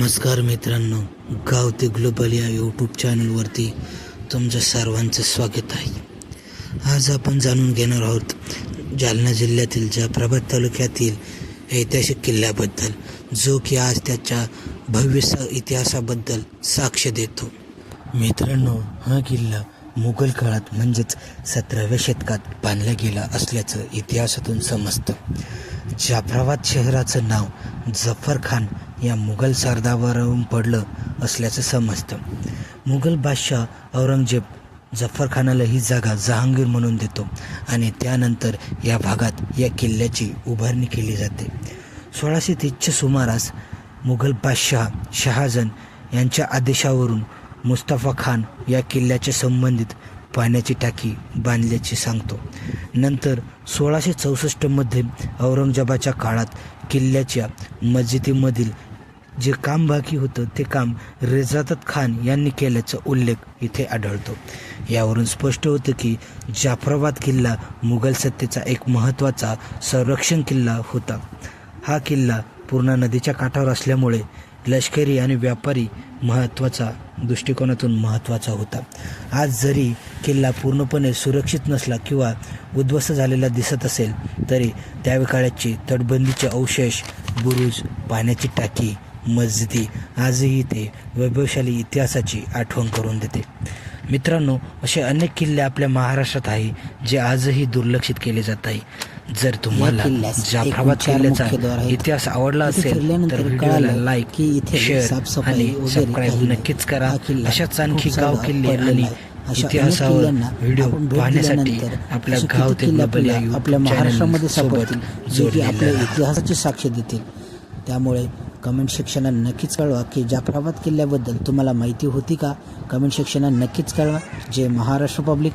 नमस्कार मित्रांनो, गाव ते ग्लोबल या यूट्यूब चॅनलवरती तुमचं सर्वांचं स्वागत आहे. आज आपण जाणून घेणार आहोत जालना जिल्ह्यातील जाफराबाद तालुक्यातील ऐतिहासिक किल्ल्याबद्दल, जो की आज त्याच्या भव्य इतिहासाबद्दल साक्ष देतो. मित्रांनो, हा किल्ला मुघल काळात म्हणजेच 17व्या शतकात बांधला गेला असल्याचं इतिहासातून समजतं. जाफराबाद शहराचं नाव जफर खान या मुघल सरदारावरून पडलं असल्याचं समजतं. मुघल बादशाह औरंगजेब जफर खानाला ही जागा जहांगीर म्हणून देतो आणि त्यानंतर या भागात या किल्ल्याची उभारणी केली जाते. 1630च्या सुमारास मुघल बादशाह शहाजहान यांच्या आदेशावरून मुस्तफा खान या किल्ल्याच्या संबंधित पाण्याची टाकी बांधल्याचे सांगतो. नंतर 1664मध्ये औरंगजेबाच्या काळात किल्ल्याच्या मस्जिदीमधील जे काम बाकी होतं ते काम रेजादत खान यांनी केल्याचा उल्लेख इथे आढळतो. यावरून स्पष्ट होतं की जाफराबाद किल्ला मुघल सत्तेचा एक महत्त्वाचा संरक्षण किल्ला होता. हा किल्ला पूर्णा नदीच्या काठावर असल्यामुळे लष्करी आणि व्यापारी दृष्टिकोनातून महत्त्वाचा होता. आज जरी किल्ला पूर्णपणे सुरक्षित नसला किंवा उद्ध्वस्त झालेला दिसत असेल तरी त्यावेळी काळाची तटबंदीचे अवशेष, बुरुज, पाण्याची टाकी, मस्जिदी आजही ते वैभवशाली इतिहासाची आठवण करून देते. मित्रांनो, असे अनेक किल्ले आपल्या महाराष्ट्रात आहे जे आजही दुर्लक्षित केले जात आहे. जर तुम्हाला जाफराबाद किल्ल्याचा इतिहास आवडला असेल तर व्हिडिओला लाईक, शेअर आणि सबस्क्राईब नक्कीच करा. अशाच आणखी गाव, किल्ले आणि इतिहासावर व्हिडिओ पाहण्यासाठी आपल्या गाव ते ग्लोबल आपल्या महाराष्ट्रामध्ये सापडतील, जे की आपल्या इतिहासाची साक्ष देतील. त्यामुळे कमेंट सेक्शनला नक्कीच कळवा की जाफराबाद किल्ल्याबद्दल तुम्हाला माहिती होती का. कमेंट सेक्शनला नक्कीच कळवा. जय महाराष्ट्र पब्लिक.